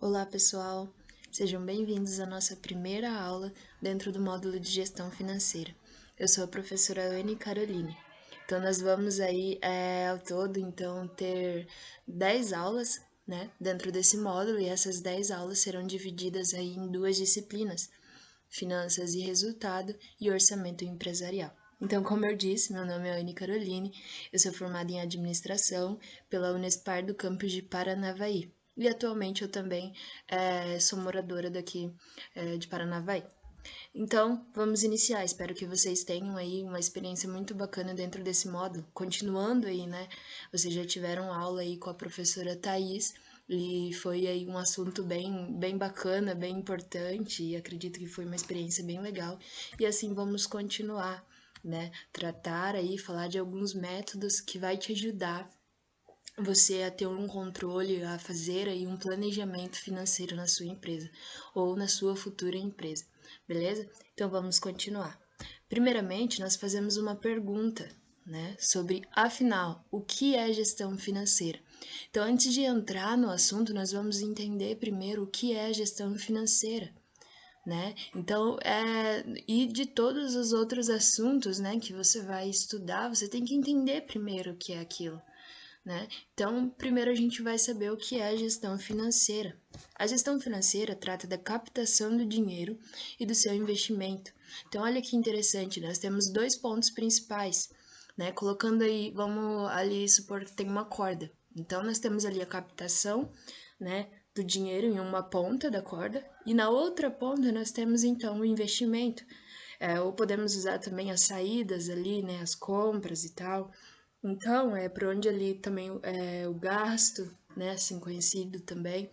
Olá, pessoal! Sejam bem-vindos à nossa primeira aula dentro do módulo de gestão financeira. Eu sou a professora Anne Caroline. Então, nós vamos aí, ao todo, então, ter 10 aulas, né, dentro desse módulo, e essas 10 aulas serão divididas aí em duas disciplinas, Finanças e Resultado e Orçamento Empresarial. Então, como eu disse, meu nome é Anne Caroline, eu sou formada em Administração pela Unespar do campus de Paranavaí. E atualmente eu também sou moradora daqui de Paranavaí. Então, vamos iniciar. Espero que vocês tenham aí uma experiência muito bacana dentro desse módulo. Continuando aí, né? Vocês já tiveram aula aí com a professora Thais e foi aí um assunto bem bacana, bem importante e acredito que foi uma experiência bem legal. E assim vamos continuar, né? Tratar aí, falar de alguns métodos que vai te ajudar você a ter um controle, a fazer aí um planejamento financeiro na sua empresa ou na sua futura empresa, beleza? Então vamos continuar. Primeiramente, nós fazemos uma pergunta, né, sobre afinal, o que é gestão financeira? Então, antes de entrar no assunto, nós vamos entender primeiro o que é gestão financeira. Né? Então, e de todos os outros assuntos, né, que você vai estudar, você tem que entender primeiro o que é aquilo. Né? Então, primeiro a gente vai saber o que é a gestão financeira. A gestão financeira trata da captação do dinheiro e do seu investimento. Então, olha que interessante, nós temos dois pontos principais, né? Colocando aí, vamos ali supor que tem uma corda. Então, nós temos ali a captação, né, do dinheiro em uma ponta da corda e na outra ponta nós temos então o investimento. Ou podemos usar também as saídas ali, né, as compras e tal. Então, é por onde ali também o gasto, né, assim conhecido também.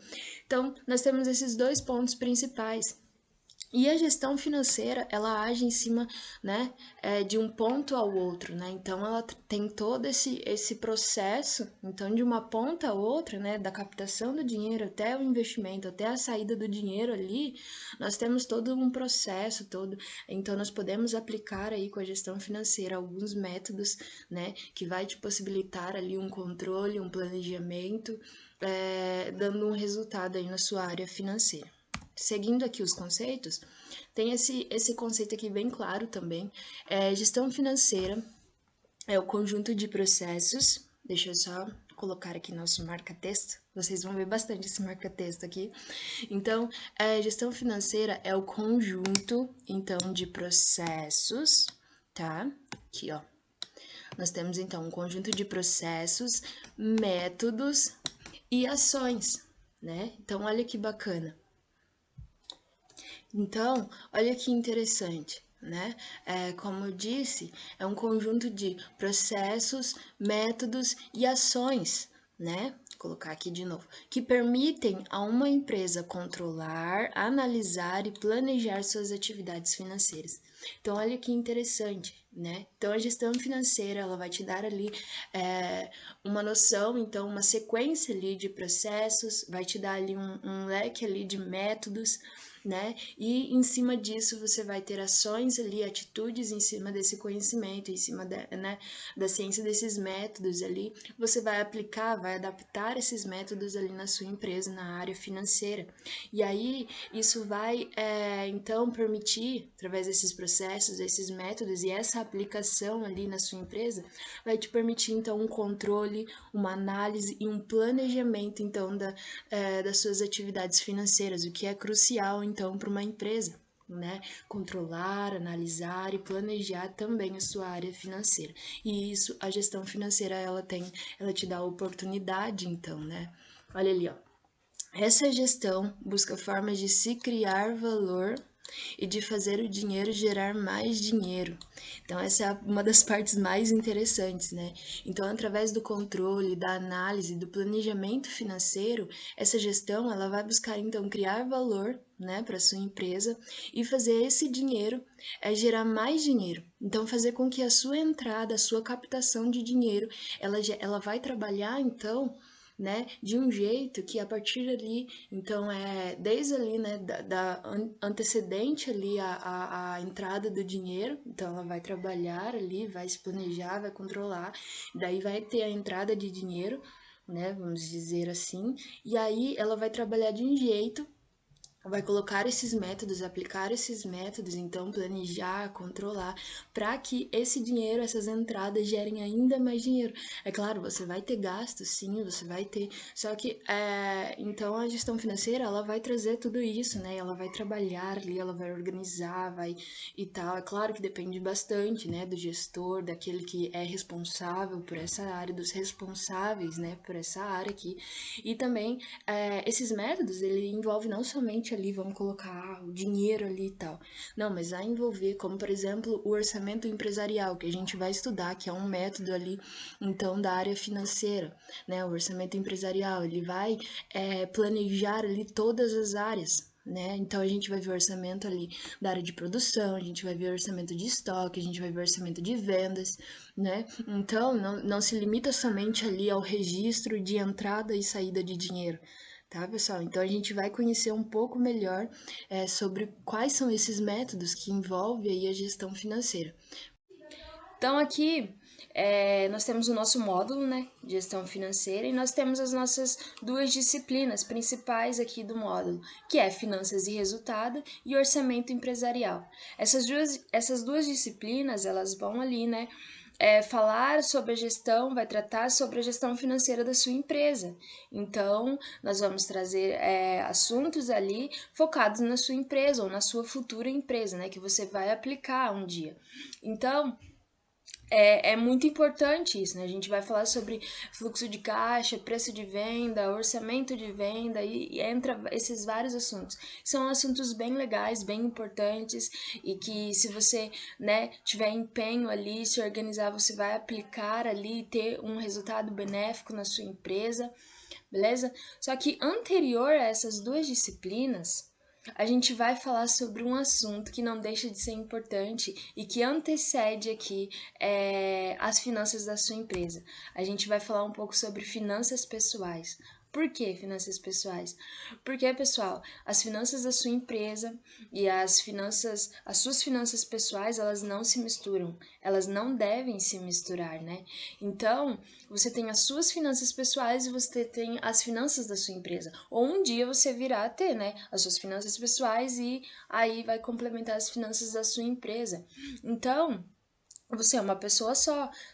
Então, nós temos esses dois pontos principais. E a gestão financeira, ela age em cima, né, de um ponto ao outro, né? Então, ela tem todo esse processo, então, de uma ponta a outra, né, da captação do dinheiro até o investimento, até a saída do dinheiro ali, nós temos todo um processo, todo. Então, nós podemos aplicar aí com a gestão financeira alguns métodos, né, que vai te possibilitar ali um controle, um planejamento, dando um resultado aí na sua área financeira. Seguindo aqui os conceitos, tem esse conceito aqui bem claro também. Gestão financeira é o conjunto de processos. Deixa eu só colocar aqui nosso marca-texto. Vocês vão ver bastante esse marca-texto aqui. Então, gestão financeira é o conjunto, então, de processos, tá? Aqui, ó. Nós temos, então, um conjunto de processos, métodos e ações, né? Então, olha que bacana. Então, olha que interessante, né? Como eu disse, é um conjunto de processos, métodos e ações, né? Vou colocar aqui de novo, que permitem a uma empresa controlar, analisar e planejar suas atividades financeiras. Então, olha que interessante, né? Então, a gestão financeira, ela vai te dar ali uma noção, então, uma sequência ali de processos, vai te dar ali um leque ali de métodos, né? E em cima disso você vai ter ações ali, atitudes em cima desse conhecimento, em cima né, da ciência desses métodos ali. Você vai aplicar, vai adaptar esses métodos ali na sua empresa, na área financeira. E aí isso vai então permitir, através desses processos, esses métodos e essa aplicação ali na sua empresa, vai te permitir então um controle, uma análise e um planejamento então das suas atividades financeiras, o que é crucial então para uma empresa, né? Controlar, analisar e planejar também a sua área financeira. E isso, a gestão financeira, ela te dá a oportunidade, então, né? Olha ali, ó. Essa gestão busca formas de se criar valor e de fazer o dinheiro gerar mais dinheiro. Então, essa é uma das partes mais interessantes, né? Então, através do controle, da análise, do planejamento financeiro, essa gestão ela vai buscar então criar valor, né, para sua empresa e fazer esse dinheiro gerar mais dinheiro. Então, fazer com que a sua entrada, a sua captação de dinheiro, ela vai trabalhar então, né, de um jeito que a partir ali, então desde ali, né, da antecedente ali a entrada do dinheiro, então ela vai trabalhar ali, vai se planejar, vai controlar, daí vai ter a entrada de dinheiro, né? Vamos dizer assim. E aí ela vai trabalhar de um jeito, vai colocar esses métodos, aplicar esses métodos, então planejar, controlar, para que esse dinheiro, essas entradas gerem ainda mais dinheiro. É claro, você vai ter gastos, sim, você vai ter, só que então a gestão financeira ela vai trazer tudo isso, né? Ela vai trabalhar ali, ela vai organizar, vai e tal. É claro que depende bastante, né, do gestor, daquele que é responsável por essa área, dos responsáveis, né, por essa área aqui. E também esses métodos, ele envolve não somente ali, vamos colocar o dinheiro ali e tal. Não, mas vai envolver, como por exemplo, o orçamento empresarial, que a gente vai estudar, que é um método ali, então, da área financeira, né? O orçamento empresarial, ele vai planejar ali todas as áreas, né? Então a gente vai ver orçamento ali da área de produção, a gente vai ver orçamento de estoque, a gente vai ver orçamento de vendas, né? Então não se limita somente ali ao registro de entrada e saída de dinheiro. Tá, pessoal? Então a gente vai conhecer um pouco melhor sobre quais são esses métodos que envolvem aí a gestão financeira. Então aqui nós temos o nosso módulo, né, de gestão financeira, e nós temos as nossas duas disciplinas principais aqui do módulo, que é finanças e resultado e orçamento empresarial. Essas duas disciplinas, elas vão ali, né, falar sobre a gestão, vai tratar sobre a gestão financeira da sua empresa. Então, nós vamos trazer assuntos ali focados na sua empresa ou na sua futura empresa, né, que você vai aplicar um dia. Então, é muito importante isso, né? A gente vai falar sobre fluxo de caixa, preço de venda, orçamento de venda e entra esses vários assuntos. São assuntos bem legais, bem importantes e que se você, né, tiver empenho ali, se organizar, você vai aplicar ali e ter um resultado benéfico na sua empresa, beleza? Só que anterior a essas duas disciplinas, a gente vai falar sobre um assunto que não deixa de ser importante e que antecede aqui as finanças da sua empresa. A gente vai falar um pouco sobre finanças pessoais. Por que finanças pessoais? Porque, pessoal, as finanças da sua empresa e as suas finanças pessoais, elas não se misturam. Elas não devem se misturar, né? Então, você tem as suas finanças pessoais e você tem as finanças da sua empresa. Ou um dia você virá a ter, né, as suas finanças pessoais e aí vai complementar as finanças da sua empresa. Então, você é uma pessoa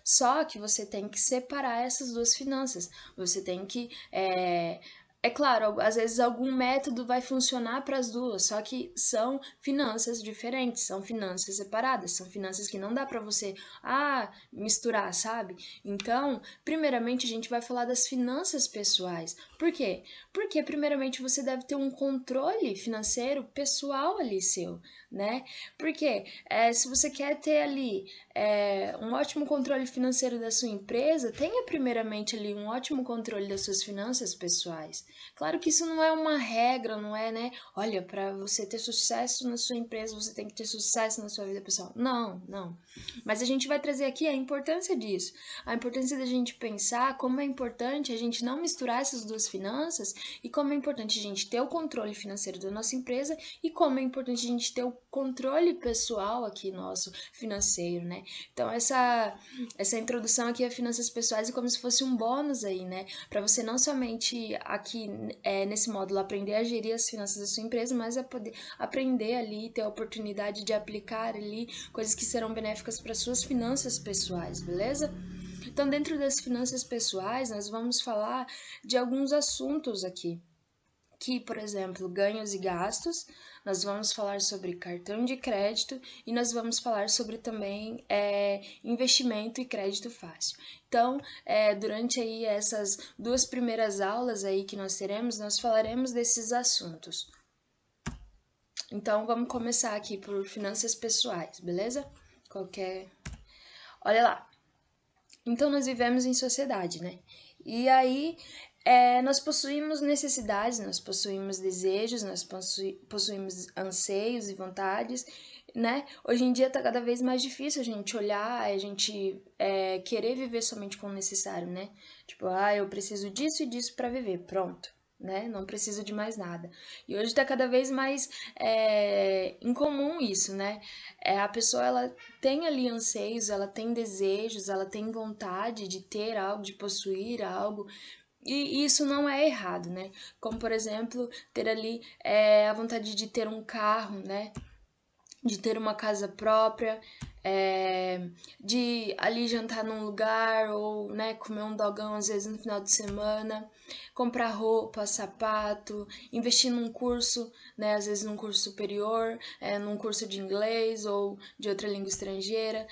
só que você tem que separar essas duas finanças. Você tem que é claro, às vezes algum método vai funcionar para as duas, só que são finanças diferentes, são finanças separadas, são finanças que não dá para você misturar, sabe? Então, primeiramente a gente vai falar das finanças pessoais. Por quê? Porque primeiramente você deve ter um controle financeiro pessoal ali seu, né? Porque se você quer ter ali um ótimo controle financeiro da sua empresa, tenha primeiramente ali um ótimo controle das suas finanças pessoais. Claro que isso não é uma regra, não é, né? Olha, para você ter sucesso na sua empresa, você tem que ter sucesso na sua vida pessoal. Não, não. Mas a gente vai trazer aqui a importância disso, a importância da gente pensar como é importante a gente não misturar essas duas finanças e como é importante a gente ter o controle financeiro da nossa empresa e como é importante a gente ter o controle pessoal aqui nosso financeiro, né? Então essa introdução aqui a finanças pessoais é como se fosse um bônus aí, né? Para você não somente aqui nesse módulo aprender a gerir as finanças da sua empresa, mas a poder aprender ali, ter a oportunidade de aplicar ali coisas que serão benéficas para suas finanças pessoais, beleza? Então, dentro das finanças pessoais, nós vamos falar de alguns assuntos aqui, que, por exemplo, ganhos e gastos, nós vamos falar sobre cartão de crédito e nós vamos falar sobre também investimento e crédito fácil. Então, durante aí essas duas primeiras aulas aí que nós teremos, nós falaremos desses assuntos. Então, vamos começar aqui por finanças pessoais, beleza? Olha lá. Então, nós vivemos em sociedade, né? E aí, nós possuímos necessidades, nós possuímos desejos, nós possuímos anseios e vontades, né? Hoje em dia tá cada vez mais difícil a gente olhar, a gente querer viver somente com o necessário, né? Tipo, eu preciso disso e disso para viver, pronto. Né? Não preciso de mais nada. E hoje está cada vez mais incomum isso, né? A pessoa ela tem ali anseios, ela tem desejos, ela tem vontade de ter algo, de possuir algo, E isso não é errado, né? Como, por exemplo, ter ali a vontade de ter um carro, né? De ter uma casa própria, de ali jantar num lugar ou, né, comer um dogão às vezes no final de semana, comprar roupa, sapato, investir num curso, né, às vezes num curso superior, num curso de inglês ou de outra língua estrangeira,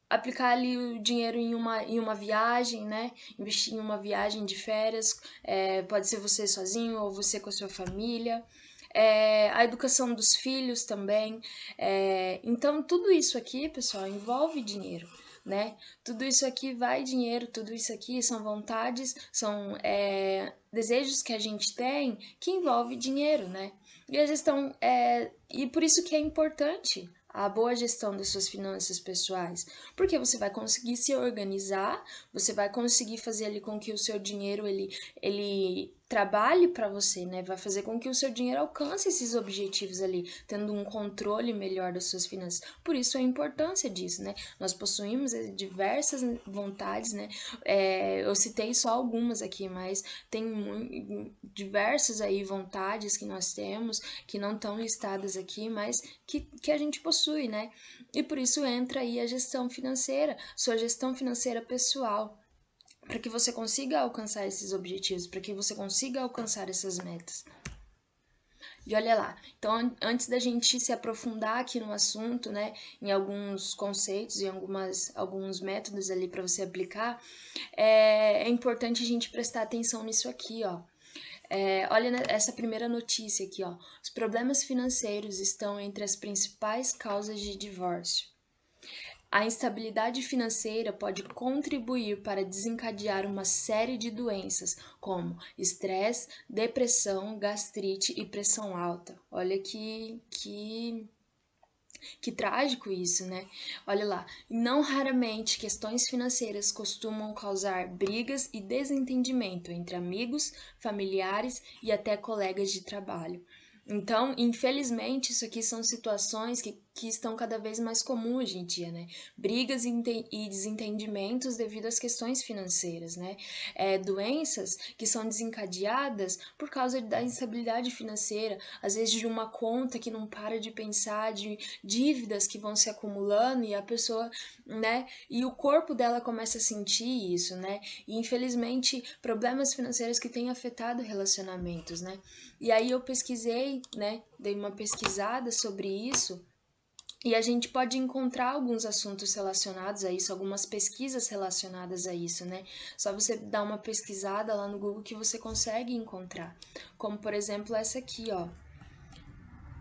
aplicar ali o dinheiro em uma viagem, né? Investir em uma viagem de férias, pode ser você sozinho ou você com a sua família. A educação dos filhos também. Então, tudo isso aqui, pessoal, envolve dinheiro, né? Tudo isso aqui vai dinheiro, tudo isso aqui são vontades, são desejos que a gente tem que envolve dinheiro, né? E a gestão e por isso que é importante a boa gestão das suas finanças pessoais, porque você vai conseguir se organizar, você vai conseguir fazer ali com que o seu dinheiro ele trabalhe para você, né? Vai fazer com que o seu dinheiro alcance esses objetivos ali, tendo um controle melhor das suas finanças. Por isso a importância disso, né? Nós possuímos diversas vontades, né? Eu citei só algumas aqui, mas tem diversas aí vontades que nós temos que não estão listadas aqui, mas que a gente possui, né? E por isso entra aí a gestão financeira, sua gestão financeira pessoal, para que você consiga alcançar esses objetivos, para que você consiga alcançar essas metas. E olha lá, então antes da gente se aprofundar aqui no assunto, né, em alguns conceitos e alguns métodos ali para você aplicar, é importante a gente prestar atenção nisso aqui, ó. Olha essa primeira notícia aqui, ó. Os problemas financeiros estão entre as principais causas de divórcio. A instabilidade financeira pode contribuir para desencadear uma série de doenças, como estresse, depressão, gastrite e pressão alta. Olha que trágico isso, né? Olha lá, não raramente questões financeiras costumam causar brigas e desentendimento entre amigos, familiares e até colegas de trabalho. Então, infelizmente, isso aqui são situações que estão cada vez mais comuns hoje em dia, né? Brigas e desentendimentos devido às questões financeiras, né? Doenças que são desencadeadas por causa da instabilidade financeira, às vezes de uma conta que não para de pensar, de dívidas que vão se acumulando e a pessoa, né? E o corpo dela começa a sentir isso, né? E infelizmente, problemas financeiros que têm afetado relacionamentos, né? E aí eu pesquisei, né? Dei uma pesquisada sobre isso. E a gente pode encontrar alguns assuntos relacionados a isso, algumas pesquisas relacionadas a isso, né? Só você dar uma pesquisada lá no Google que você consegue encontrar. Como, por exemplo, essa aqui, ó.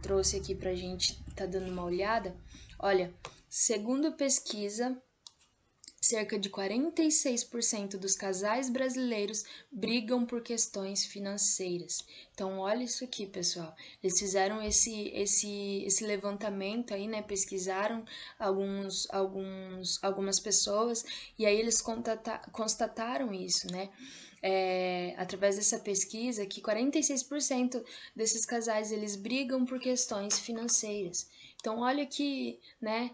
Trouxe aqui pra gente tá dando uma olhada. Olha, segundo pesquisa, cerca de 46% dos casais brasileiros brigam por questões financeiras. Então, olha isso aqui, pessoal. Eles fizeram esse levantamento aí, né? Pesquisaram algumas pessoas e aí eles constataram isso, né? Através dessa pesquisa, que 46% desses casais eles brigam por questões financeiras. Então, olha que, né?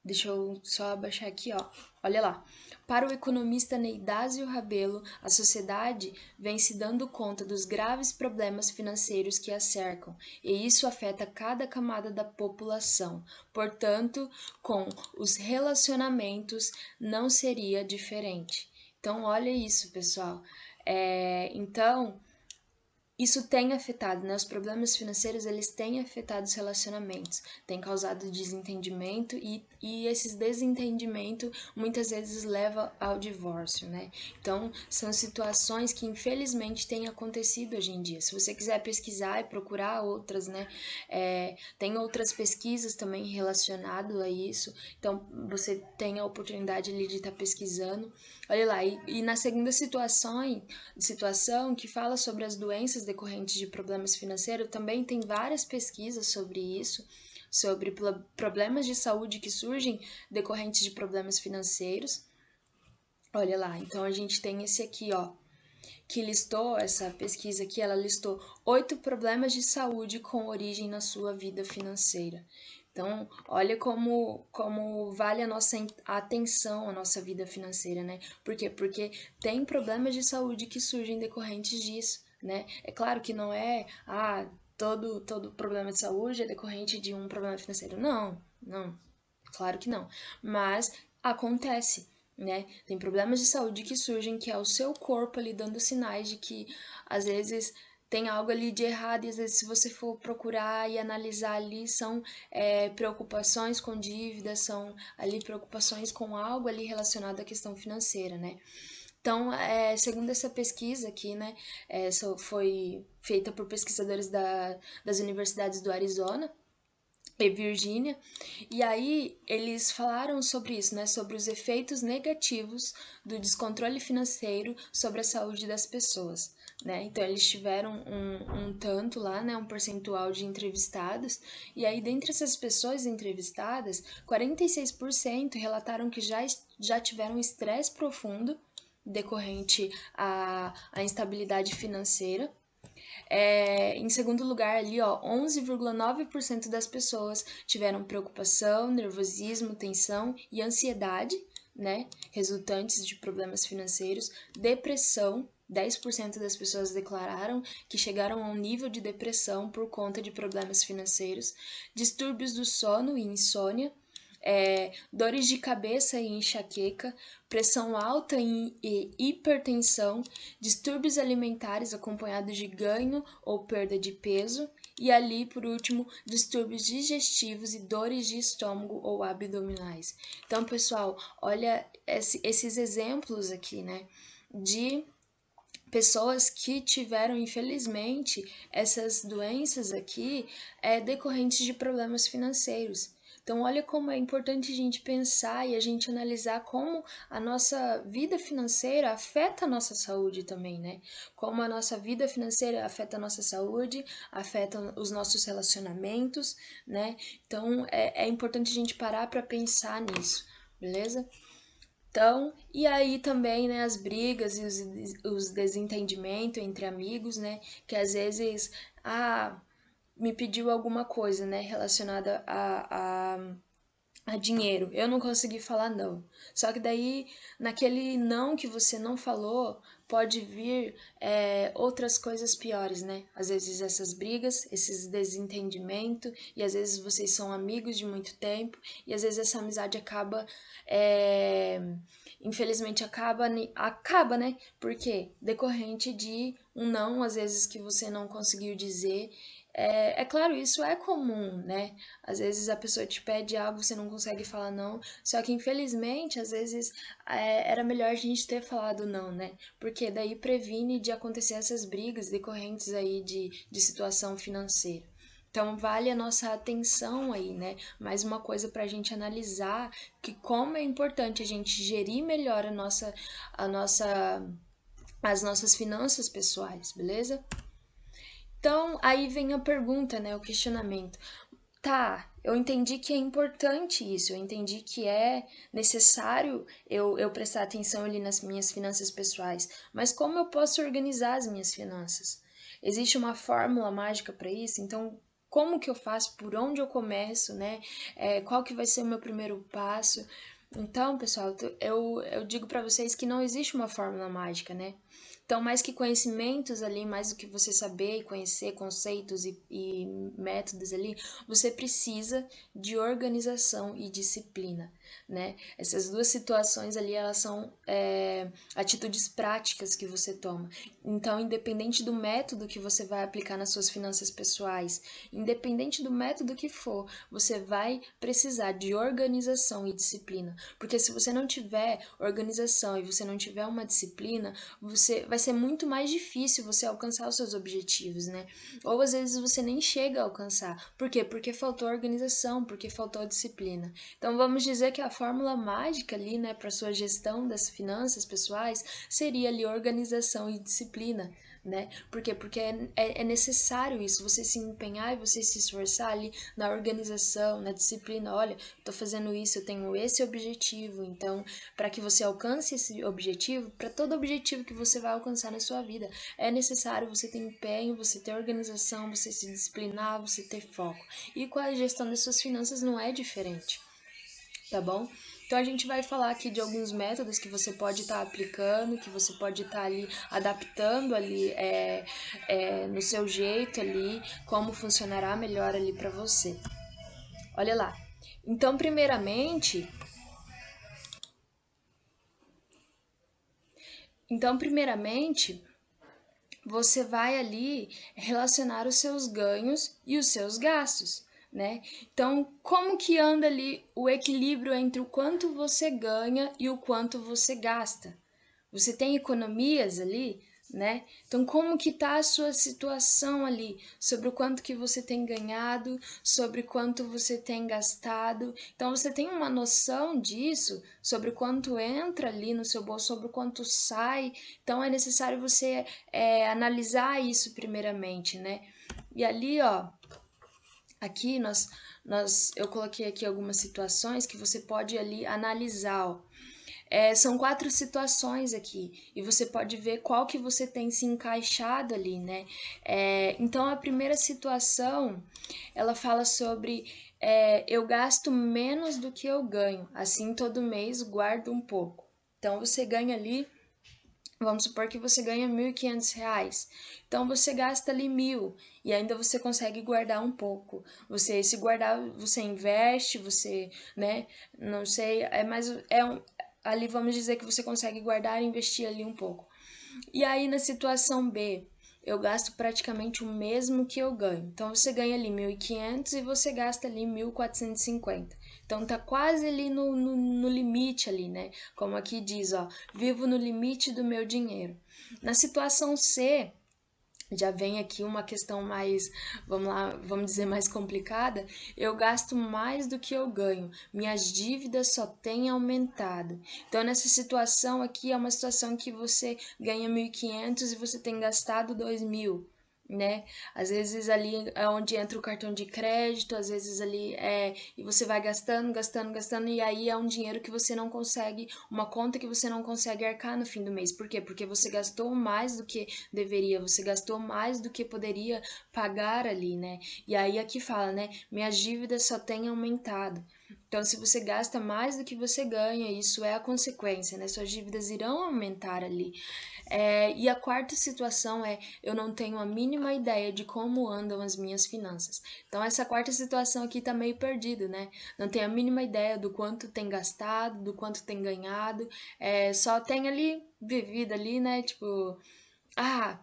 Deixa eu só abaixar aqui, ó. Olha lá. Para o economista Neidásio Rabelo, a sociedade vem se dando conta dos graves problemas financeiros que a cercam, e isso afeta cada camada da população. Portanto, com os relacionamentos não seria diferente. Então, olha isso, pessoal. Então, isso tem afetado, né? Os problemas financeiros, eles têm afetado os relacionamentos, têm causado desentendimento e esses desentendimentos muitas vezes levam ao divórcio, né? Então, são situações que infelizmente têm acontecido hoje em dia. Se você quiser pesquisar e procurar outras, né? Tem outras pesquisas também relacionadas a isso, então você tem a oportunidade ali de estar pesquisando. Olha lá, e na segunda situação que fala sobre as doenças decorrentes de problemas financeiros, também tem várias pesquisas sobre isso, sobre problemas de saúde que surgem decorrentes de problemas financeiros. Olha lá, então a gente tem esse aqui, ó, que listou, essa pesquisa aqui, ela listou 8 problemas de saúde com origem na sua vida financeira. Então, olha como vale a nossa atenção, a nossa vida financeira, né? Por quê? Porque tem problemas de saúde que surgem decorrentes disso, né? É claro que não é, todo problema de saúde é decorrente de um problema financeiro. Não, não, claro que não. Mas acontece, né? Tem problemas de saúde que surgem, que é o seu corpo ali dando sinais de que às vezes tem algo ali de errado, e às vezes, se você for procurar e analisar ali, são preocupações com dívidas, são ali preocupações com algo ali relacionado à questão financeira, né? Então, segundo essa pesquisa aqui, né, foi feita por pesquisadores das universidades do Arizona e Virgínia, e aí eles falaram sobre isso, né, sobre os efeitos negativos do descontrole financeiro sobre a saúde das pessoas, né? Então eles tiveram um tanto lá, né, um percentual de entrevistados, e aí dentre essas pessoas entrevistadas, 46% relataram que já tiveram estresse profundo decorrente à instabilidade financeira. Em segundo lugar, ali, ó, 11,9% das pessoas tiveram preocupação, nervosismo, tensão e ansiedade, né, resultantes de problemas financeiros, depressão. 10% das pessoas declararam que chegaram a um nível de depressão por conta de problemas financeiros, distúrbios do sono e insônia, dores de cabeça e enxaqueca, pressão alta e hipertensão, distúrbios alimentares acompanhados de ganho ou perda de peso, e ali, por último, distúrbios digestivos e dores de estômago ou abdominais. Então, pessoal, olha esses exemplos aqui, né, de pessoas que tiveram, infelizmente, essas doenças aqui decorrentes de problemas financeiros. Então, olha como é importante a gente pensar e a gente analisar como a nossa vida financeira afeta a nossa saúde também, né? Como a nossa vida financeira afeta a nossa saúde, afeta os nossos relacionamentos, né? Então, é importante a gente parar para pensar nisso, beleza? Então, e aí também, né, as brigas e os desentendimentos entre amigos, né, que às vezes, me pediu alguma coisa, né, relacionada a dinheiro. Eu não consegui falar não. Só que daí, naquele não que você não falou, pode vir outras coisas piores, né? Às vezes essas brigas, esses desentendimentos, e às vezes vocês são amigos de muito tempo, e às vezes essa amizade acaba, infelizmente acaba, né? Por quê? Decorrente de um não, às vezes que você não conseguiu dizer. Claro, isso é comum, né? Às vezes a pessoa te pede algo, você não consegue falar não, só que infelizmente, às vezes era melhor a gente ter falado não, né? Porque daí previne de acontecer essas brigas decorrentes aí de situação financeira. Então vale a nossa atenção aí, né? Mais uma coisa para a gente analisar que como é importante a gente gerir melhor a nossa, as nossas finanças pessoais, beleza? Então aí vem a pergunta, né? O questionamento. Tá, eu entendi que é importante isso, eu entendi que é necessário eu prestar atenção ali nas minhas finanças pessoais, mas como eu posso organizar as minhas finanças? Existe uma fórmula mágica para isso? Então, como que eu faço? Por onde eu começo, né? Qual que vai ser o meu primeiro passo? Então, pessoal, eu digo para vocês que não existe uma fórmula mágica, né? Então, mais que conhecimentos ali, mais do que você saber e conhecer conceitos e métodos ali, você precisa de organização e disciplina, né? Essas duas situações ali, elas são atitudes práticas que você toma. Então, independente do método que você vai aplicar nas suas finanças pessoais, independente do método que for, você vai precisar de organização e disciplina. Porque se você não tiver organização e você não tiver uma disciplina, vai ser muito mais difícil você alcançar os seus objetivos, né? Ou às vezes você nem chega a alcançar. Por quê? Porque faltou organização, porque faltou disciplina. Então vamos dizer que a fórmula mágica ali, né, para sua gestão das finanças pessoais seria ali organização e disciplina, né? Por quê? Porque é necessário isso, você se empenhar e você se esforçar ali na organização, na disciplina. Olha, tô fazendo isso, eu tenho esse objetivo. Então, para que você alcance esse objetivo, para todo objetivo que você vai alcançar na sua vida, é necessário você ter empenho, você ter organização, você se disciplinar, você ter foco. E com a gestão das suas finanças não é diferente, tá bom? Então a gente vai falar aqui de alguns métodos que você pode estar aplicando, que você pode estar ali adaptando ali no seu jeito ali, como funcionará melhor ali para você. Olha lá. Então, primeiramente, você vai ali relacionar os seus ganhos e os seus gastos, né? Então, como que anda ali o equilíbrio entre o quanto você ganha e o quanto você gasta? Você tem economias ali, né? Então, como que tá a sua situação ali, sobre o quanto que você tem ganhado, sobre quanto você tem gastado. Então, você tem uma noção disso, sobre quanto entra ali no seu bolso, sobre o quanto sai. Então, é necessário você analisar isso primeiramente, né? E ali, ó, aqui eu coloquei aqui algumas situações que você pode ali analisar, ó. São 4 situações aqui e você pode ver qual que você tem se encaixado ali, né? Então a primeira situação ela fala sobre eu gasto menos do que eu ganho, assim todo mês guardo um pouco. Então você ganha ali, vamos supor que você ganha R$ 1.500. Então você gasta ali 1.000 e ainda você consegue guardar um pouco. Você se guardar, você investe, você, né? Não sei, ali vamos dizer que você consegue guardar e investir ali um pouco. E aí na situação B, eu gasto praticamente o mesmo que eu ganho. Então você ganha ali 1.500 e você gasta ali 1.450. Então tá quase ali no limite ali, né? Como aqui diz, ó, vivo no limite do meu dinheiro. Na situação C, já vem aqui uma questão mais, vamos lá, vamos dizer mais complicada. Eu gasto mais do que eu ganho. Minhas dívidas só têm aumentado. Então nessa situação aqui é uma situação que você ganha 1.500 e você tem gastado 2.000, né? Às vezes ali é onde entra o cartão de crédito, às vezes ali e você vai gastando, gastando, gastando e aí é um dinheiro que você não consegue, uma conta que você não consegue arcar no fim do mês. Por quê? Porque você gastou mais do que deveria, você gastou mais do que poderia pagar ali, né? E aí aqui fala, né? Minhas dívidas só têm aumentado. Então, se você gasta mais do que você ganha, isso é a consequência, né? Suas dívidas irão aumentar ali. E a quarta situação é eu não tenho a mínima ideia de como andam as minhas finanças. Então, essa quarta situação aqui tá meio perdido, né? Não tem a mínima ideia do quanto tem gastado, do quanto tem ganhado, só tem ali vivido ali, né? Tipo, ah,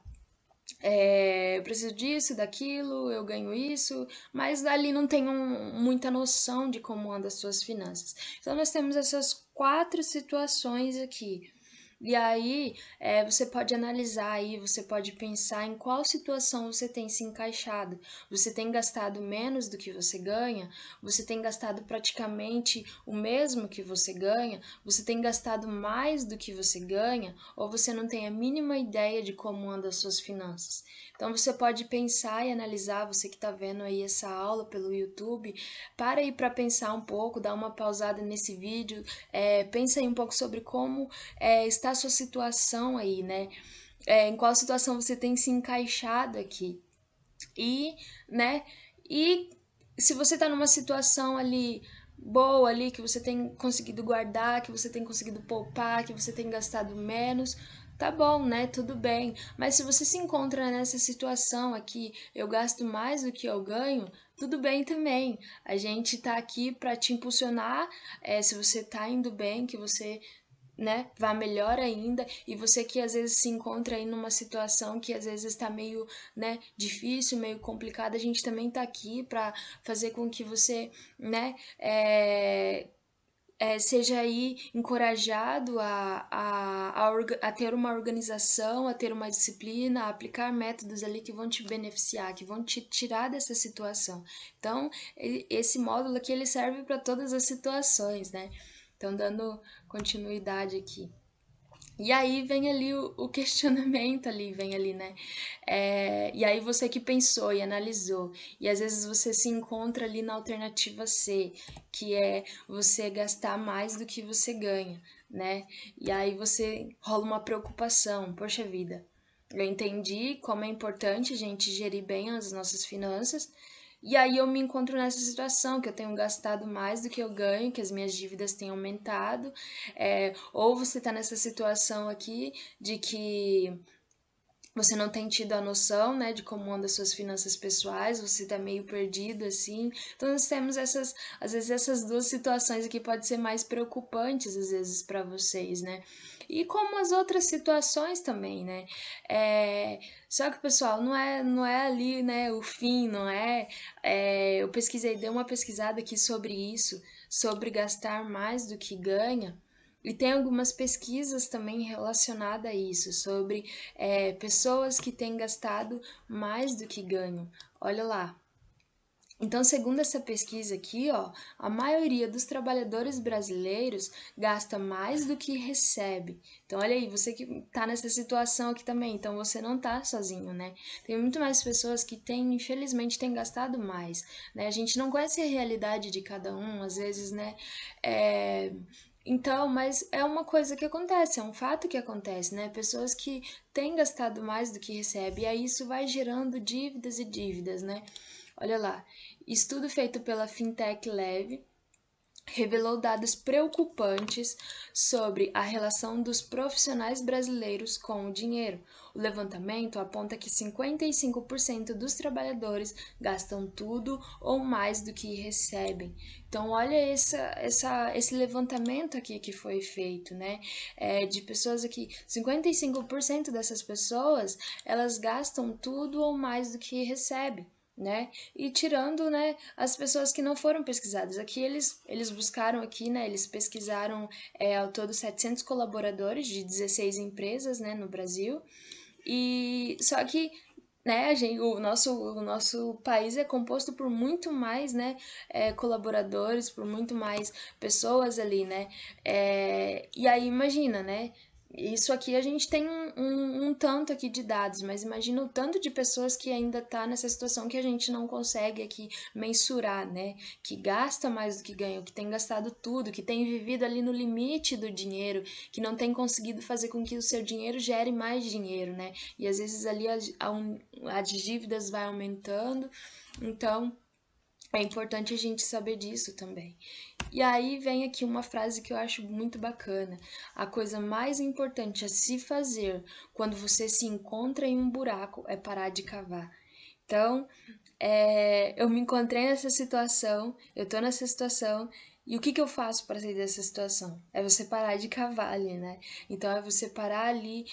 eu preciso disso, daquilo, eu ganho isso, mas ali não tem muita noção de como andam as suas finanças. Então, nós temos essas 4 situações aqui. E aí, você pode analisar aí, você pode pensar em qual situação você tem se encaixado. Você tem gastado menos do que você ganha? Você tem gastado praticamente o mesmo que você ganha? Você tem gastado mais do que você ganha? Ou você não tem a mínima ideia de como andam as suas finanças? Então, você pode pensar e analisar, você que está vendo aí essa aula pelo YouTube, para aí para pensar um pouco, dar uma pausada nesse vídeo, pensa aí um pouco sobre como está a sua situação aí, né? Em qual situação você tem se encaixado aqui. E, né? E se você tá numa situação ali boa ali, que você tem conseguido guardar, que você tem conseguido poupar, que você tem gastado menos, tá bom, né? Tudo bem. Mas se você se encontra nessa situação aqui, eu gasto mais do que eu ganho, tudo bem também. A gente tá aqui para te impulsionar, se você tá indo bem, que você, né, vá melhor ainda, e você que às vezes se encontra aí numa situação que às vezes está meio, né, difícil, meio complicada, a gente também tá aqui para fazer com que você, né, seja aí encorajado a ter uma organização, a ter uma disciplina, a aplicar métodos ali que vão te beneficiar, que vão te tirar dessa situação. Então, esse módulo aqui ele serve para todas as situações, né? Então, dando continuidade aqui. E aí vem ali o questionamento ali, vem ali, né? E aí você que pensou e analisou, e às vezes você se encontra ali na alternativa C, que é você gastar mais do que você ganha, né? E aí você rola uma preocupação, poxa vida, eu entendi como é importante a gente gerir bem as nossas finanças, e aí eu me encontro nessa situação que eu tenho gastado mais do que eu ganho, que as minhas dívidas têm aumentado, ou você está nessa situação aqui de que você não tem tido a noção, né, de como andam as suas finanças pessoais, você tá meio perdido assim. Então nós temos essas, às vezes essas duas situações aqui podem ser mais preocupantes às vezes para vocês, né? E como as outras situações também, né? Só que, pessoal, não é ali, né, o fim, não eu pesquisei, dei uma pesquisada aqui sobre isso, sobre gastar mais do que ganha. E tem algumas pesquisas também relacionadas a isso, sobre pessoas que têm gastado mais do que ganham. Olha lá. Então, segundo essa pesquisa aqui, ó, a maioria dos trabalhadores brasileiros gasta mais do que recebe. Então, olha aí, você que tá nessa situação aqui também, então você não tá sozinho, né? Tem muito mais pessoas que têm, infelizmente, têm gastado mais, né? A gente não conhece a realidade de cada um, às vezes, né? É... Então, mas é uma coisa que acontece, é um fato que acontece, né? Pessoas que têm gastado mais do que recebem, e aí isso vai gerando dívidas e dívidas, né? Olha lá, estudo feito pela Fintech Leve revelou dados preocupantes sobre a relação dos profissionais brasileiros com o dinheiro. O levantamento aponta que 55% dos trabalhadores gastam tudo ou mais do que recebem. Então, olha esse levantamento aqui que foi feito, né? De pessoas aqui, 55% dessas pessoas, elas gastam tudo ou mais do que recebem. Né? E tirando, né, as pessoas que não foram pesquisadas. Aqui eles buscaram aqui, né, eles pesquisaram ao todo 700 colaboradores de 16 empresas, né, no Brasil. E só que né, gente, o nosso país é composto por muito mais, né, colaboradores, por muito mais pessoas ali, né, e aí imagina, né, isso aqui a gente tem um tanto aqui de dados, mas imagina o tanto de pessoas que ainda tá nessa situação que a gente não consegue aqui mensurar, né, que gasta mais do que ganha, que tem gastado tudo, que tem vivido ali no limite do dinheiro, que não tem conseguido fazer com que o seu dinheiro gere mais dinheiro, né, e às vezes ali as dívidas vai aumentando, então é importante a gente saber disso também. E aí vem aqui uma frase que eu acho muito bacana. A coisa mais importante a se fazer quando você se encontra em um buraco é parar de cavar. Então, eu me encontrei nessa situação, eu tô nessa situação, e o que eu faço para sair dessa situação? É você parar de cavar ali, né? Então é você parar ali,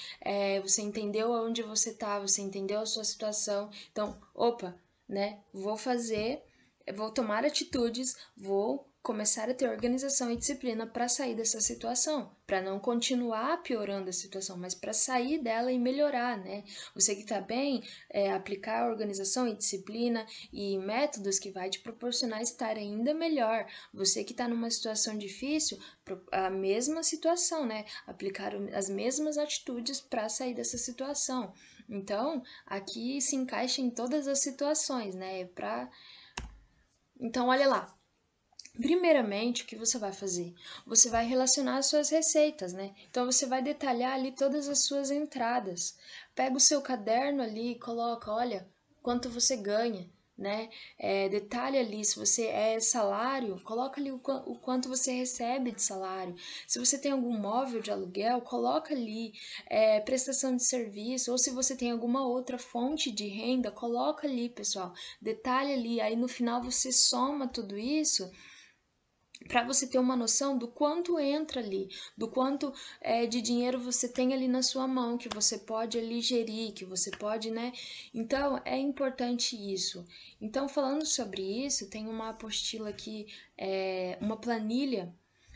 você entendeu onde você tá, você entendeu a sua situação. Então, opa, né? Vou tomar atitudes, vou começar a ter organização e disciplina para sair dessa situação, para não continuar piorando a situação, mas para sair dela e melhorar, né? Você que está bem, aplicar organização e disciplina e métodos que vai te proporcionar estar ainda melhor. Você que está numa situação difícil, a mesma situação, né? Aplicar as mesmas atitudes para sair dessa situação. Então, aqui se encaixa em todas as situações, né? Então, olha lá. Primeiramente, o que você vai fazer? Você vai relacionar as suas receitas, né? Então você vai detalhar ali todas as suas entradas. Pega o seu caderno ali e coloca, olha, quanto você ganha, né? Detalhe ali, se você é salário, coloca ali o quanto você recebe de salário. Se você tem algum móvel de aluguel, coloca ali prestação de serviço, ou se você tem alguma outra fonte de renda, coloca ali, pessoal. Detalhe ali, aí no final você soma tudo isso para você ter uma noção do quanto entra ali, do quanto de dinheiro você tem ali na sua mão, que você pode ali gerir, que você pode, né? Então, é importante isso. Então, falando sobre isso, tem uma apostila aqui, uma planilha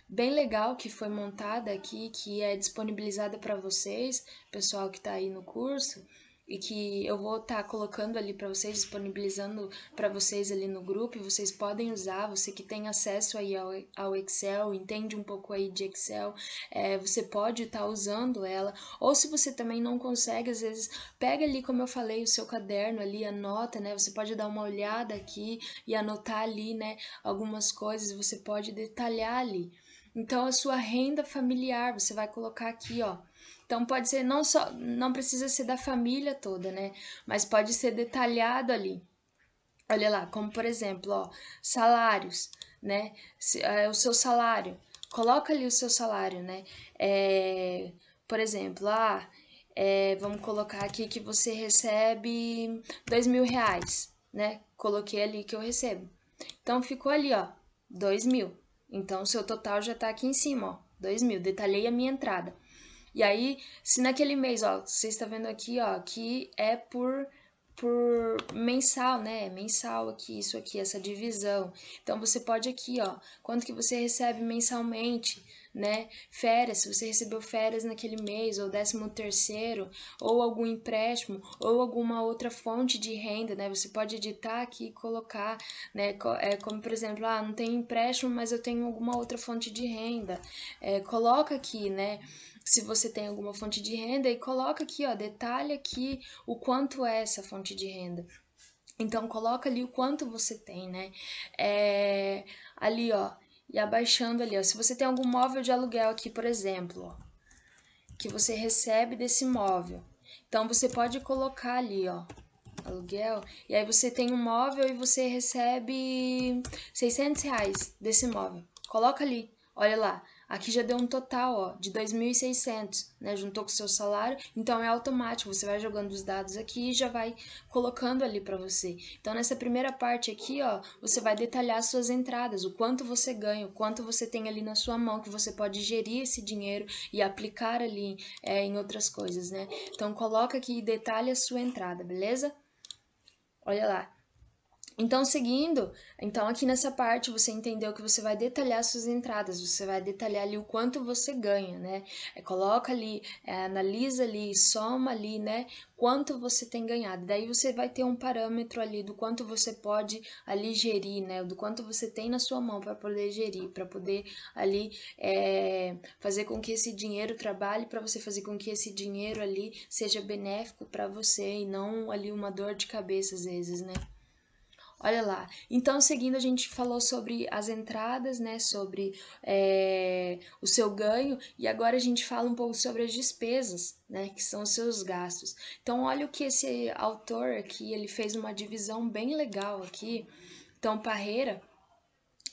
bem legal que foi montada aqui, que é disponibilizada para vocês, pessoal que está aí no curso, e que eu vou estar colocando ali para vocês, disponibilizando para vocês ali no grupo, e vocês podem usar, você que tem acesso aí ao Excel, entende um pouco aí de Excel, você pode estar usando ela, ou se você também não consegue, às vezes, pega ali, como eu falei, o seu caderno ali, anota, né, você pode dar uma olhada aqui e anotar ali, né, algumas coisas, você pode detalhar ali. Então, a sua renda familiar, você vai colocar aqui, ó. Então pode ser não só, não precisa ser da família toda, né? Mas pode ser detalhado ali. Olha lá, como por exemplo, ó, salários, né? O seu salário. Coloca ali o seu salário, né? Por exemplo, vamos colocar aqui que você recebe R$ 2.000, né? Coloquei ali que eu recebo. Então ficou ali, ó, 2.000. Então o seu total já tá aqui em cima, ó, 2.000. Detalhei a minha entrada. E aí, se naquele mês, ó, você está vendo aqui, ó, que é por mensal, né? Mensal aqui, isso aqui, essa divisão. Então você pode aqui, ó, quanto que você recebe mensalmente, né? Férias, se você recebeu férias naquele mês, ou 13º, ou algum empréstimo, ou alguma outra fonte de renda, né? Você pode editar aqui e colocar, né? Como por exemplo, não tenho empréstimo, mas eu tenho alguma outra fonte de renda. Coloca aqui, né? Se você tem alguma fonte de renda e coloca aqui, ó, detalha aqui o quanto é essa fonte de renda. Então coloca ali o quanto você tem, né? Ali, ó, e abaixando ali, ó, se você tem algum móvel de aluguel aqui, por exemplo, ó, que você recebe desse móvel. Então você pode colocar ali, ó, aluguel, e aí você tem um móvel e você recebe R$ 600 desse móvel. Coloca ali, olha lá. Aqui já deu um total, ó, de 2.600, né? Juntou com o seu salário, então é automático. Você vai jogando os dados aqui e já vai colocando ali para você. Então nessa primeira parte aqui, ó, você vai detalhar as suas entradas, o quanto você ganha, o quanto você tem ali na sua mão, que você pode gerir esse dinheiro e aplicar ali em outras coisas, né? Então coloca aqui e detalha a sua entrada, beleza? Olha lá. Então, seguindo, então aqui nessa parte você entendeu que você vai detalhar suas entradas, você vai detalhar ali o quanto você ganha, né? Coloca ali, analisa ali, soma ali, né? Quanto você tem ganhado. Daí você vai ter um parâmetro ali do quanto você pode ali gerir, né? Do quanto você tem na sua mão para poder gerir, para poder ali fazer com que esse dinheiro trabalhe, para você fazer com que esse dinheiro ali seja benéfico para você e não ali uma dor de cabeça às vezes, né? Olha lá. Então, seguindo, a gente falou sobre as entradas, né? Sobre o seu ganho. E agora a gente fala um pouco sobre as despesas, né? Que são os seus gastos. Então, olha o que esse autor aqui, ele fez uma divisão bem legal aqui. Então, Parreira,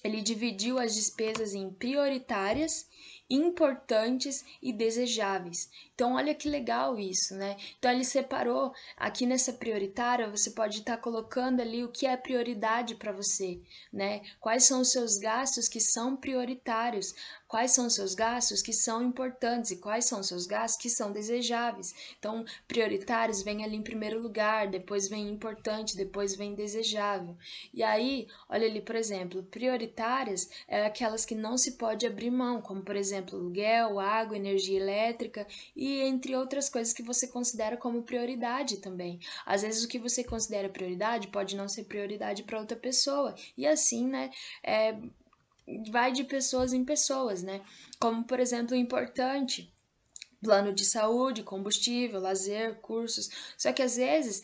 ele dividiu as despesas em prioritárias, importantes e desejáveis. Então, olha que legal isso, né? Então, ele separou aqui nessa prioritária, você pode estar colocando ali o que é prioridade para você, né? Quais são os seus gastos que são prioritários, quais são os seus gastos que são importantes e quais são os seus gastos que são desejáveis. Então, prioritários vem ali em primeiro lugar, depois vem importante, depois vem desejável. E aí, olha ali, por exemplo, prioritárias é aquelas que não se pode abrir mão, como por exemplo, aluguel, água, energia elétrica e entre outras coisas que você considera como prioridade também. Às vezes o que você considera prioridade pode não ser prioridade para outra pessoa. E assim, né, vai de pessoas em pessoas, né? Como por exemplo, importante plano de saúde, combustível, lazer, cursos. Só que às vezes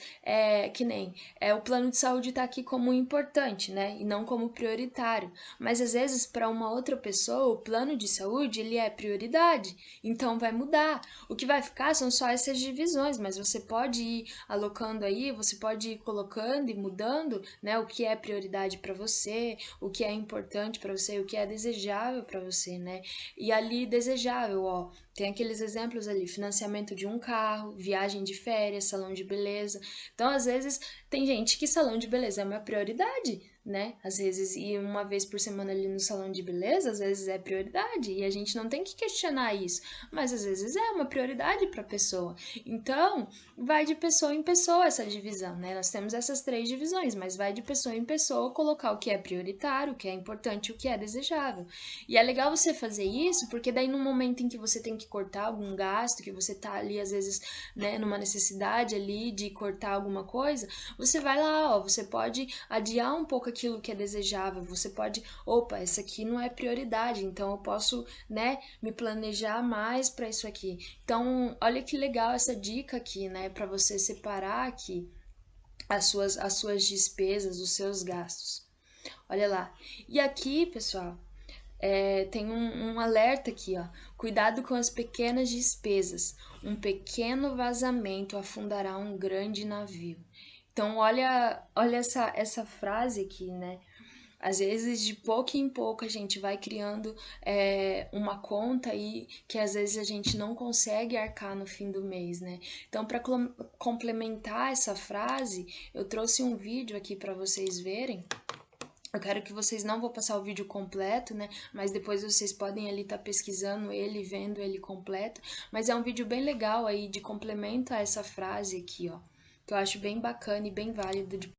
que nem o plano de saúde está aqui como importante, né? E não como prioritário. Mas às vezes para uma outra pessoa o plano de saúde ele é prioridade. Então vai mudar. O que vai ficar são só essas divisões, mas você pode ir alocando aí, você pode ir colocando e mudando, né? O que é prioridade para você, o que é importante para você, o que é desejável para você, né? E ali desejável, ó, tem aqueles exemplos ali, financiamento de um carro, viagem de férias, salão de beleza. Então, às vezes, tem gente que salão de beleza é uma prioridade, né? Às vezes ir uma vez por semana ali no salão de beleza, às vezes é prioridade e a gente não tem que questionar isso, mas às vezes é uma prioridade para a pessoa. Então, vai de pessoa em pessoa essa divisão, né? Nós temos essas 3 divisões, mas vai de pessoa em pessoa colocar o que é prioritário, o que é importante, o que é desejável. E é legal você fazer isso, porque daí no momento em que você tem que cortar algum gasto, que você tá ali às vezes, né, numa necessidade ali de cortar alguma coisa, você vai lá, ó, você pode adiar um pouco aquilo que é desejável, você pode, opa, essa aqui não é prioridade, então eu posso, né, me planejar mais para isso aqui. Então, olha que legal essa dica aqui, né, para você separar aqui as suas despesas, os seus gastos. Olha lá. E aqui, pessoal, tem um alerta aqui, ó. Cuidado com as pequenas despesas. Um pequeno vazamento afundará um grande navio. Então, olha essa frase aqui, né? Às vezes, de pouco em pouco, a gente vai criando uma conta aí que às vezes a gente não consegue arcar no fim do mês, né? Então, para complementar essa frase, eu trouxe um vídeo aqui para vocês verem. Eu quero que vocês, não vou passar o vídeo completo, né? Mas depois vocês podem ali estar pesquisando ele, vendo ele completo. Mas é um vídeo bem legal aí de complemento a essa frase aqui, ó. Que eu acho bem bacana e bem válido de...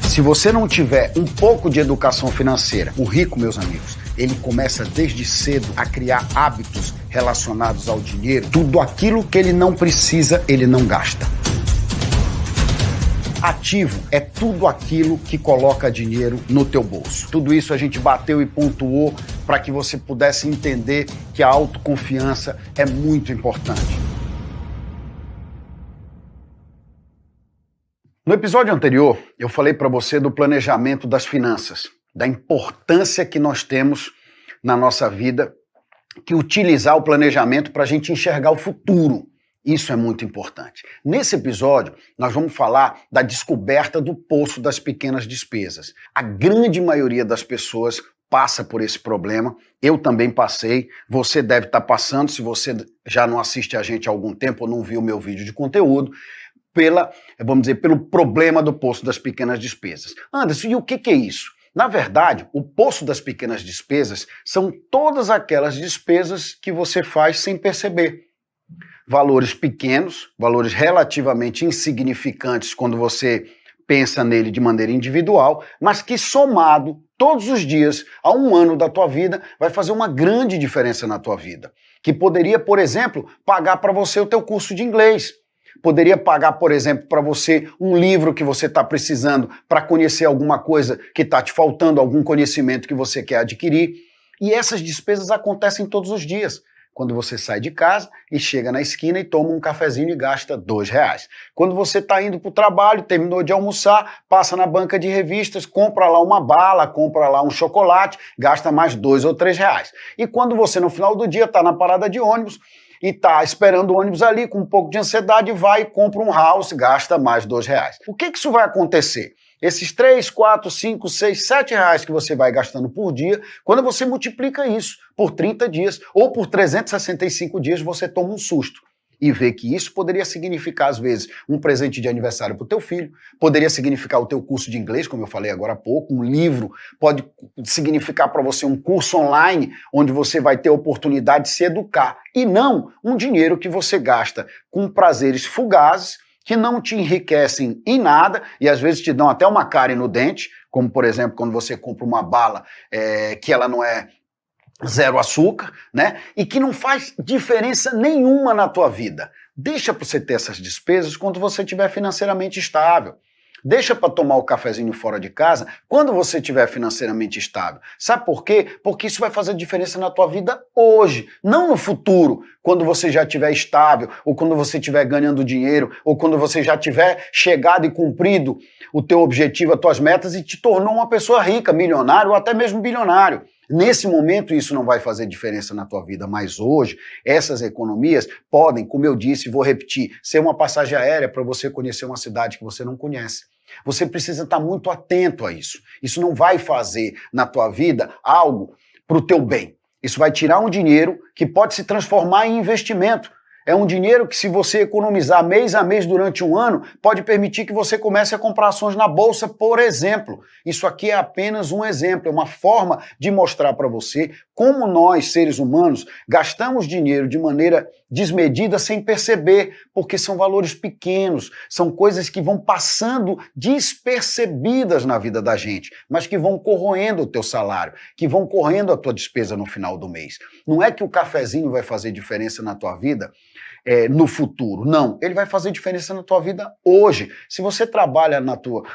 Se você não tiver um pouco de educação financeira, o rico, meus amigos, ele começa desde cedo a criar hábitos relacionados ao dinheiro. Tudo aquilo que ele não precisa, ele não gasta. Ativo é tudo aquilo que coloca dinheiro no teu bolso. Tudo isso a gente bateu e pontuou para que você pudesse entender que a autoconfiança é muito importante. No episódio anterior, eu falei para você do planejamento das finanças, da importância que nós temos na nossa vida, que utilizar o planejamento para a gente enxergar o futuro. Isso é muito importante. Nesse episódio, nós vamos falar da descoberta do poço das pequenas despesas. A grande maioria das pessoas passa por esse problema. Eu também passei. Você deve estar passando, se você já não assiste a gente há algum tempo ou não viu o meu vídeo de conteúdo, pelo problema do poço das pequenas despesas. Anderson, e o que é isso? Na verdade, o poço das pequenas despesas são todas aquelas despesas que você faz sem perceber. Valores pequenos, valores relativamente insignificantes quando você pensa nele de maneira individual, mas que somado todos os dias a um ano da tua vida vai fazer uma grande diferença na tua vida. Que poderia, por exemplo, pagar para você o teu curso de inglês. Poderia pagar, por exemplo, para você um livro que você está precisando para conhecer alguma coisa que está te faltando, algum conhecimento que você quer adquirir. E essas despesas acontecem todos os dias. Quando você sai de casa e chega na esquina e toma um cafezinho e gasta R$2. Quando você está indo para o trabalho, terminou de almoçar, passa na banca de revistas, compra lá uma bala, compra lá um chocolate, gasta mais R$2 ou R$3. E quando você no final do dia está na parada de ônibus e está esperando o ônibus ali com um pouco de ansiedade, vai e compra um house, gasta mais R$2. O que isso vai acontecer? Esses 3, 4, 5, 6, 7 reais que você vai gastando por dia, quando você multiplica isso por 30 dias ou por 365 dias, você toma um susto. E vê que isso poderia significar, às vezes, um presente de aniversário para o teu filho, poderia significar o teu curso de inglês, como eu falei agora há pouco, um livro, pode significar para você um curso online, onde você vai ter a oportunidade de se educar, e não um dinheiro que você gasta com prazeres fugazes, que não te enriquecem em nada e às vezes te dão até uma cárie no dente, como por exemplo quando você compra uma bala que ela não é zero açúcar, né? E que não faz diferença nenhuma na tua vida. Deixa para você ter essas despesas quando você estiver financeiramente estável. Deixa para tomar o cafezinho fora de casa quando você estiver financeiramente estável. Sabe por quê? Porque isso vai fazer diferença na tua vida hoje, não no futuro, quando você já estiver estável, ou quando você estiver ganhando dinheiro, ou quando você já tiver chegado e cumprido o teu objetivo, as tuas metas e te tornou uma pessoa rica, milionário ou até mesmo bilionário. Nesse momento isso não vai fazer diferença na tua vida, mas hoje essas economias podem, como eu disse, vou repetir, ser uma passagem aérea para você conhecer uma cidade que você não conhece. Você precisa estar muito atento a isso. Isso não vai fazer na tua vida algo para o teu bem. Isso vai tirar um dinheiro que pode se transformar em investimento. É um dinheiro que, se você economizar mês a mês durante um ano, pode permitir que você comece a comprar ações na bolsa, por exemplo. Isso aqui é apenas um exemplo, é uma forma de mostrar para você como nós, seres humanos, gastamos dinheiro de maneira desmedida sem perceber, porque são valores pequenos, são coisas que vão passando despercebidas na vida da gente, mas que vão corroendo o teu salário, que vão corroendo a tua despesa no final do mês. Não é que o cafezinho vai fazer diferença na tua vida no futuro. Não, ele vai fazer diferença na tua vida hoje. Se você trabalha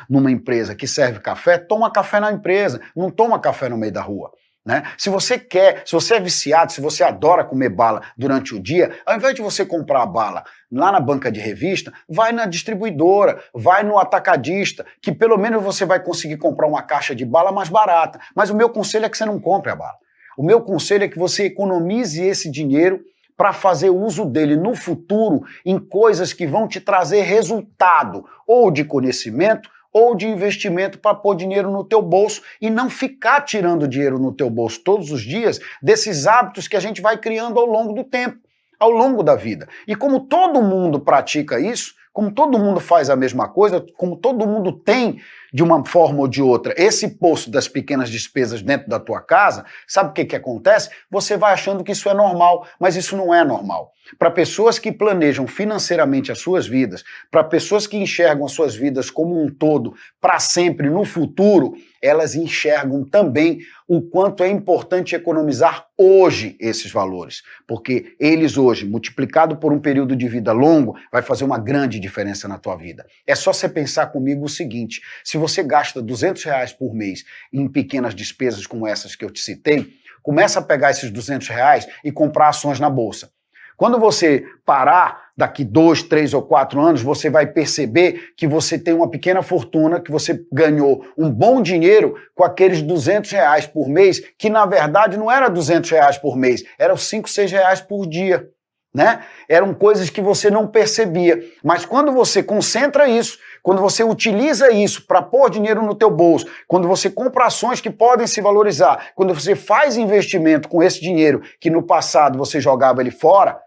numa empresa que serve café, toma café na empresa, não toma café no meio da rua. Né? Se você é viciado, se você adora comer bala durante o dia, ao invés de você comprar a bala lá na banca de revista, vai na distribuidora, vai no atacadista, que pelo menos você vai conseguir comprar uma caixa de bala mais barata. Mas o meu conselho é que você não compre a bala. O meu conselho é que você economize esse dinheiro para fazer uso dele no futuro em coisas que vão te trazer resultado, ou de conhecimento, ou de investimento para pôr dinheiro no teu bolso e não ficar tirando dinheiro no teu bolso todos os dias desses hábitos que a gente vai criando ao longo do tempo, ao longo da vida. E como todo mundo pratica isso, como todo mundo faz a mesma coisa, como todo mundo tem, de uma forma ou de outra, esse poço das pequenas despesas dentro da tua casa, sabe o que acontece? Você vai achando que isso é normal, mas isso não é normal. Para pessoas que planejam financeiramente as suas vidas, para pessoas que enxergam as suas vidas como um todo, para sempre, no futuro, elas enxergam também o quanto é importante economizar hoje esses valores. Porque eles hoje, multiplicado por um período de vida longo, vai fazer uma grande diferença na tua vida. É só você pensar comigo o seguinte: se você gasta R$200 por mês em pequenas despesas como essas que eu te citei, começa a pegar esses R$200 e comprar ações na bolsa. Quando você parar daqui 2, 3 ou 4 anos, você vai perceber que você tem uma pequena fortuna, que você ganhou um bom dinheiro com aqueles R$200 por mês, que na verdade não era R$200 por mês, eram 5, 6 reais por dia. Né? Eram coisas que você não percebia. Mas quando você concentra isso, quando você utiliza isso para pôr dinheiro no teu bolso, quando você compra ações que podem se valorizar, quando você faz investimento com esse dinheiro que no passado você jogava ele fora,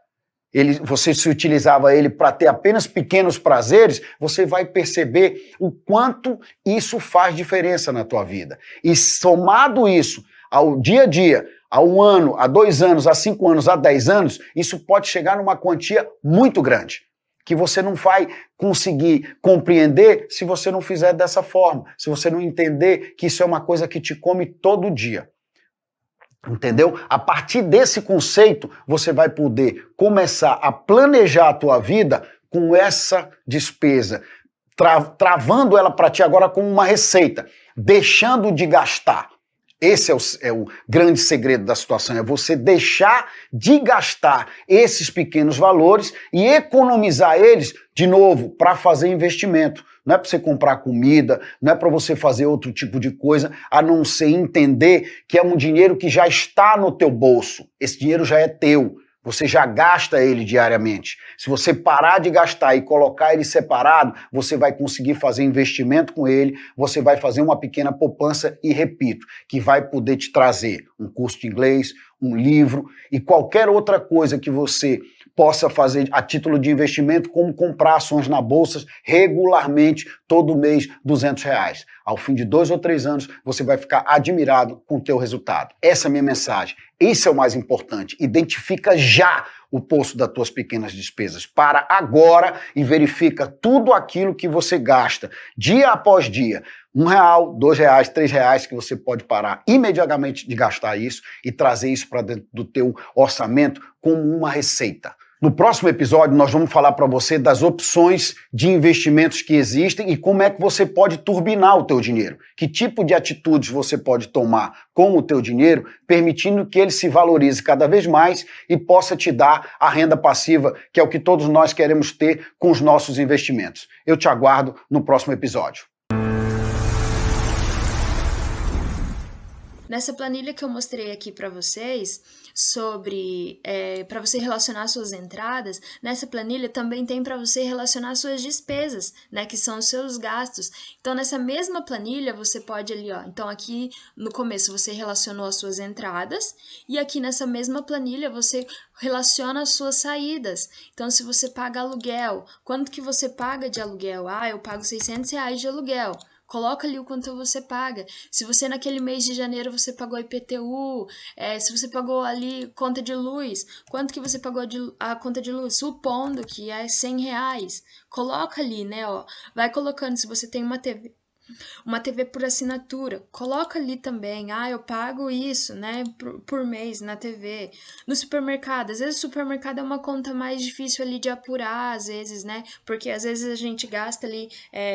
você se utilizava ele para ter apenas pequenos prazeres, você vai perceber o quanto isso faz diferença na tua vida. E somado isso ao dia a dia, a 1 ano, a 2 anos, a 5 anos, a 10 anos, isso pode chegar numa quantia muito grande, que você não vai conseguir compreender se você não fizer dessa forma, se você não entender que isso é uma coisa que te come todo dia. Entendeu? A partir desse conceito, você vai poder começar a planejar a tua vida com essa despesa, travando ela para ti agora como uma receita, deixando de gastar. Esse é o grande segredo da situação, é você deixar de gastar esses pequenos valores e economizar eles, de novo, para fazer investimento. Não é para você comprar comida, não é para você fazer outro tipo de coisa, a não ser entender que é um dinheiro que já está no teu bolso. Esse dinheiro já é teu. Você já gasta ele diariamente. Se você parar de gastar e colocar ele separado, você vai conseguir fazer investimento com ele, você vai fazer uma pequena poupança e, repito, que vai poder te trazer um curso de inglês, um livro e qualquer outra coisa que você possa fazer a título de investimento, como comprar ações na bolsa regularmente, todo mês, R$200. Ao fim de 2 ou 3 anos, você vai ficar admirado com o teu resultado. Essa é a minha mensagem. Isso é o mais importante. Identifica já o poço das tuas pequenas despesas. Para agora e verifica tudo aquilo que você gasta, dia após dia. R$1, R$2, R$3, que você pode parar imediatamente de gastar isso e trazer isso para dentro do teu orçamento como uma receita. No próximo episódio, nós vamos falar para você das opções de investimentos que existem e como é que você pode turbinar o teu dinheiro. Que tipo de atitudes você pode tomar com o teu dinheiro, permitindo que ele se valorize cada vez mais e possa te dar a renda passiva, que é o que todos nós queremos ter com os nossos investimentos. Eu te aguardo no próximo episódio. Nessa planilha que eu mostrei aqui para vocês, sobre para você relacionar suas entradas, nessa planilha também tem para você relacionar suas despesas, né, que são os seus gastos. Então, nessa mesma planilha, você pode ali, ó, então aqui no começo você relacionou as suas entradas, e aqui nessa mesma planilha você relaciona as suas saídas. Então, se você paga aluguel, quanto que você paga de aluguel? Ah, eu pago R$ 600 de aluguel. Coloca ali o quanto você paga. Se você naquele mês de janeiro você pagou IPTU, se você pagou ali conta de luz, quanto que você pagou a conta de luz? Supondo que é R$ 100. Coloca ali, né? Ó, vai colocando se você tem uma TV por assinatura, coloca ali também, ah, eu pago isso, né, por mês na TV. No supermercado, às vezes o supermercado é uma conta mais difícil ali de apurar, às vezes, né, porque às vezes a gente gasta ali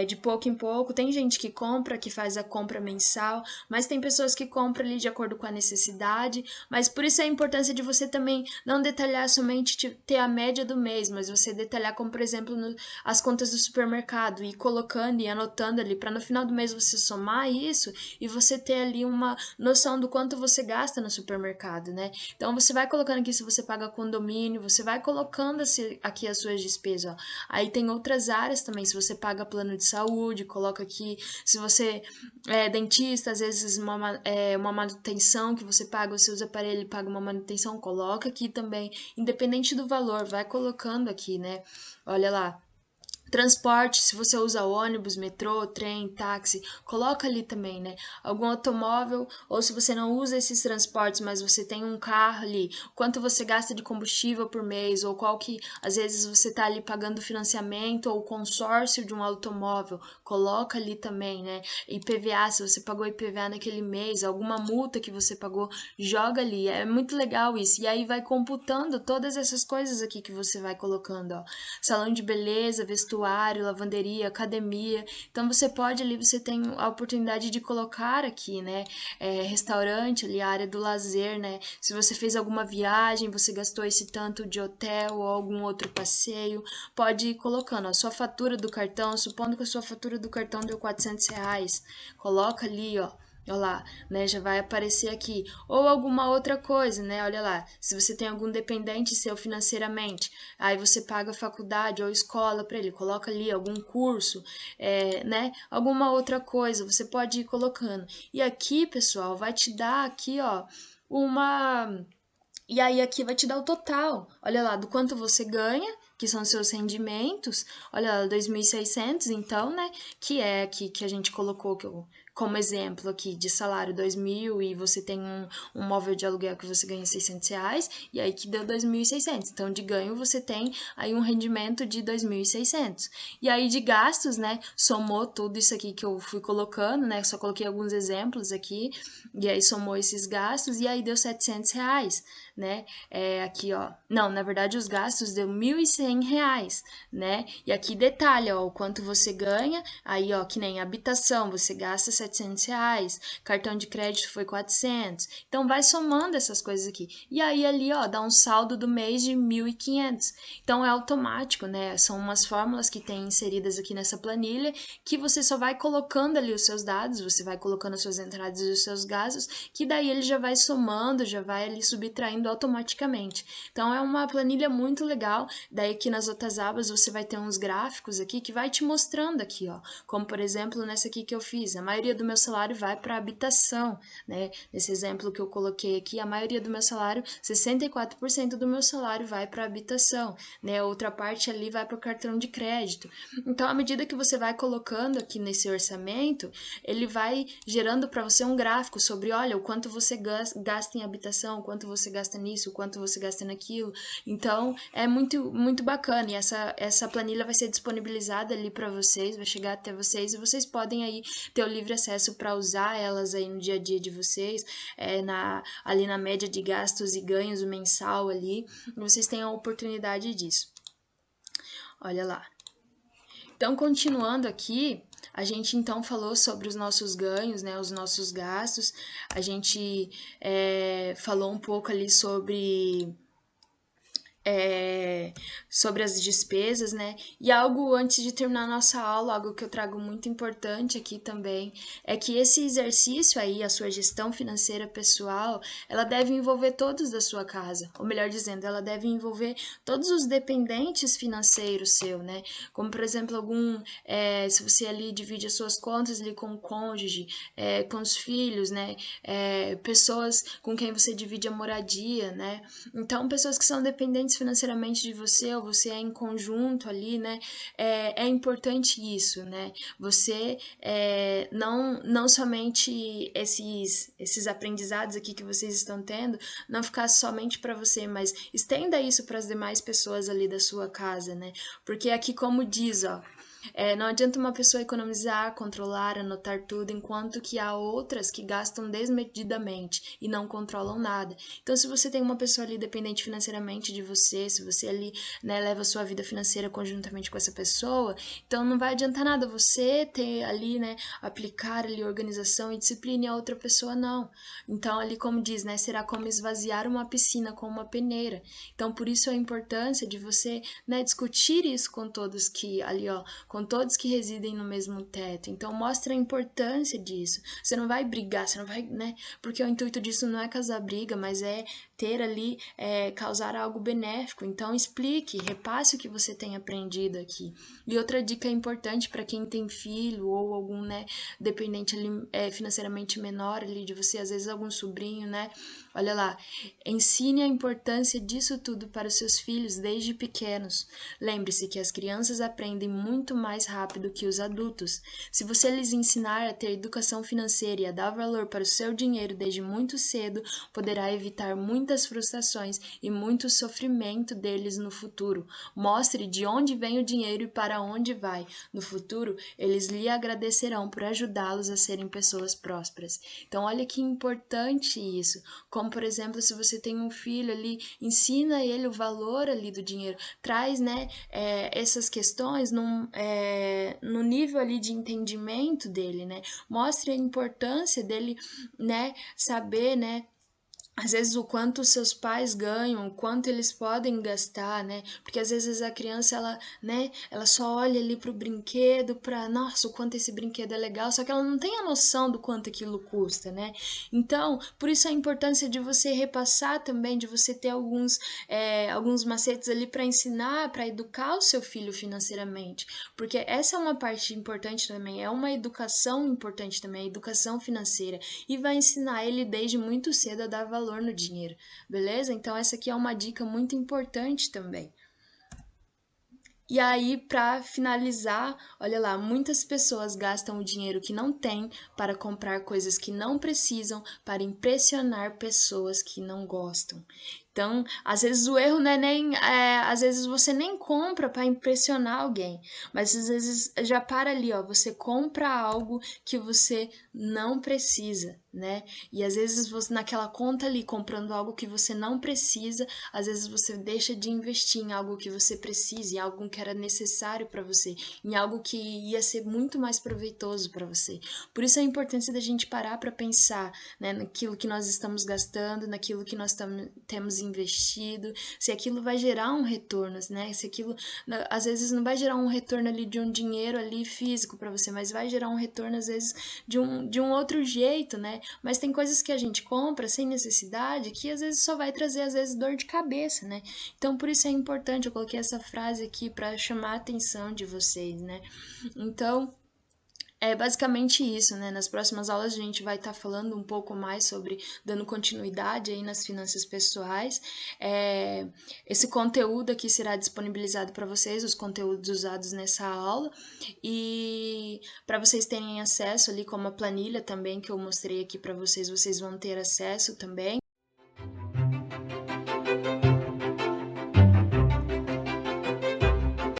de pouco em pouco, tem gente que compra, que faz a compra mensal, mas tem pessoas que compram ali de acordo com a necessidade, mas por isso a importância de você também não detalhar somente ter a média do mês, mas você detalhar como, por exemplo, as contas do supermercado, e colocando e anotando ali, para no final do mês você somar isso e você ter ali uma noção do quanto você gasta no supermercado, né? Então você vai colocando aqui se você paga condomínio, você vai colocando aqui as suas despesas, ó. Aí tem outras áreas também, se você paga plano de saúde, coloca aqui, se você é dentista, às vezes uma manutenção que você paga, você usa aparelho e paga uma manutenção, coloca aqui também, independente do valor, vai colocando aqui, né? Olha lá. Transporte, se você usa ônibus, metrô, trem, táxi, coloca ali também, né? Algum automóvel, ou se você não usa esses transportes, mas você tem um carro ali, quanto você gasta de combustível por mês, ou qual que, às vezes você tá ali pagando financiamento ou consórcio de um automóvel, coloca ali também, né? IPVA, se você pagou IPVA naquele mês, alguma multa que você pagou, joga ali, é muito legal isso, e aí vai computando todas essas coisas aqui que você vai colocando, ó. Salão de beleza, vestuário, lavanderia, academia. Então você pode ali, você tem a oportunidade de colocar aqui, né? Restaurante ali, a área do lazer, né? Se você fez alguma viagem, você gastou esse tanto de hotel ou algum outro passeio, pode ir colocando a sua fatura do cartão, supondo que a sua fatura do cartão deu R$ 400, coloca ali, ó. Olha lá, né? Já vai aparecer aqui. Ou alguma outra coisa, né? Olha lá. Se você tem algum dependente seu financeiramente, aí você paga faculdade ou escola para ele, coloca ali algum curso, né? Alguma outra coisa, você pode ir colocando. E aqui, pessoal, vai te dar aqui, ó, uma. E aí aqui vai te dar o total. Olha lá, do quanto você ganha, que são seus rendimentos. Olha lá, 2.600, então, né? Que é aqui que a gente colocou como exemplo aqui de salário 2.000 e você tem um móvel de aluguel que você ganha R$ 600 e aí que deu 2.600. Então, de ganho você tem aí um rendimento de 2.600. E aí de gastos, né? Somou tudo isso aqui que eu fui colocando, né? Só coloquei alguns exemplos aqui e aí somou esses gastos e aí deu R$ 700, né? Aqui, ó. Não, na verdade, os gastos deu R$ 1.100, né? E aqui detalha, ó, o quanto você ganha. Aí, ó, que nem habitação, você gasta R$ 700, cartão de crédito foi 400. Então, vai somando essas coisas aqui. E aí, ali, ó, dá um saldo do mês de 1.500. Então, é automático, né? São umas fórmulas que tem inseridas aqui nessa planilha que você só vai colocando ali os seus dados, você vai colocando as suas entradas e os seus gastos, que daí ele já vai somando, já vai ali subtraindo automaticamente. Então é uma planilha muito legal. Daí aqui nas outras abas você vai ter uns gráficos aqui que vai te mostrando aqui, ó. Como por exemplo nessa aqui que eu fiz, a maioria do meu salário vai para habitação, né? Nesse exemplo que eu coloquei aqui, a maioria do meu salário, 64% do meu salário vai para habitação, né? Outra parte ali vai para o cartão de crédito. Então à medida que você vai colocando aqui nesse orçamento, ele vai gerando para você um gráfico sobre, olha, o quanto você gasta em habitação, o quanto você gasta nisso, o quanto você gasta naquilo. Então, é muito, muito bacana. E essa planilha vai ser disponibilizada ali para vocês, vai chegar até vocês, e vocês podem aí ter o livre acesso para usar elas aí no dia a dia de vocês, ali na média de gastos e ganhos mensal ali, e vocês têm a oportunidade disso. Olha lá. Então, continuando aqui, a gente então falou sobre os nossos ganhos, né, os nossos gastos. A gente falou um pouco ali sobre é, sobre as despesas, né? E algo antes de terminar a nossa aula, algo que eu trago muito importante aqui também, é que esse exercício aí, a sua gestão financeira pessoal, ela deve envolver todos da sua casa, ou melhor dizendo, ela deve envolver todos os dependentes financeiros seu, né? Como, por exemplo, se você ali divide as suas contas ali com o cônjuge, com os filhos, né? Pessoas com quem você divide a moradia, né? Então, pessoas que são dependentes financeiramente de você, ou você é em conjunto ali, né? É importante isso, né? Você não somente esses aprendizados aqui que vocês estão tendo, não ficar somente para você, mas estenda isso para as demais pessoas ali da sua casa, né? Porque aqui, como diz, ó, não adianta uma pessoa economizar, controlar, anotar tudo, enquanto que há outras que gastam desmedidamente e não controlam nada. Então, se você tem uma pessoa ali dependente financeiramente de você, se você ali, né, leva a sua vida financeira conjuntamente com essa pessoa, então não vai adiantar nada você ter ali, né, aplicar ali organização e disciplina e a outra pessoa não. Então, ali como diz, né, será como esvaziar uma piscina com uma peneira. Então, por isso a importância de você, né, discutir isso com todos que ali, ó, com todos que residem no mesmo teto. Então, mostra a importância disso. Você não vai brigar, você não vai, né? Porque o intuito disso não é causar briga, mas é ter ali, causar algo benéfico. Então, explique, repasse o que você tem aprendido aqui. E outra dica importante para quem tem filho ou algum, né, dependente ali, financeiramente menor ali de você, às vezes algum sobrinho, né? Olha lá, ensine a importância disso tudo para os seus filhos desde pequenos. Lembre-se que as crianças aprendem muito mais rápido que os adultos. Se você lhes ensinar a ter educação financeira e a dar valor para o seu dinheiro desde muito cedo, poderá evitar muitas frustrações e muito sofrimento deles no futuro. Mostre de onde vem o dinheiro e para onde vai. No futuro, eles lhe agradecerão por ajudá-los a serem pessoas prósperas. Então, olha que importante isso. Como, por exemplo, se você tem um filho ali, ensina ele o valor ali do dinheiro. Traz, né, essas questões no nível ali de entendimento dele, né? Mostre a importância dele, né, saber, né, às vezes o quanto os seus pais ganham, o quanto eles podem gastar, né? Porque às vezes a criança, ela só olha ali pro brinquedo, nossa, o quanto esse brinquedo é legal, só que ela não tem a noção do quanto aquilo custa, né? Então, por isso a importância de você repassar também, de você ter alguns macetes ali para ensinar, para educar o seu filho financeiramente, porque essa é uma parte importante também, é uma educação importante também, a educação financeira, e vai ensinar ele desde muito cedo a dar valor no dinheiro, beleza? Então essa aqui é uma dica muito importante também. E aí, para finalizar, olha lá, muitas pessoas gastam o dinheiro que não têm para comprar coisas que não precisam, para impressionar pessoas que não gostam. Então, às vezes o erro não é nem. Às vezes você nem compra para impressionar alguém, mas às vezes já para ali, ó. Você compra algo que você não precisa, né? E às vezes você, naquela conta ali, comprando algo que você não precisa, às vezes você deixa de investir em algo que você precisa, em algo que era necessário para você, em algo que ia ser muito mais proveitoso para você. Por isso a importância da gente parar para pensar, né, naquilo que nós estamos gastando, naquilo que nós temos investido, se aquilo vai gerar um retorno, né? Se aquilo, às vezes não vai gerar um retorno ali de um dinheiro ali físico para você, mas vai gerar um retorno às vezes de um outro jeito, né? Mas tem coisas que a gente compra sem necessidade que às vezes só vai trazer às vezes dor de cabeça, né? Então por isso é importante, eu coloquei essa frase aqui para chamar a atenção de vocês, né? Então, é basicamente isso, né? Nas próximas aulas a gente vai estar falando um pouco mais sobre, dando continuidade aí nas finanças pessoais. Esse conteúdo aqui será disponibilizado para vocês, os conteúdos usados nessa aula, e para vocês terem acesso ali, como a planilha também que eu mostrei aqui para vocês, vocês vão ter acesso também.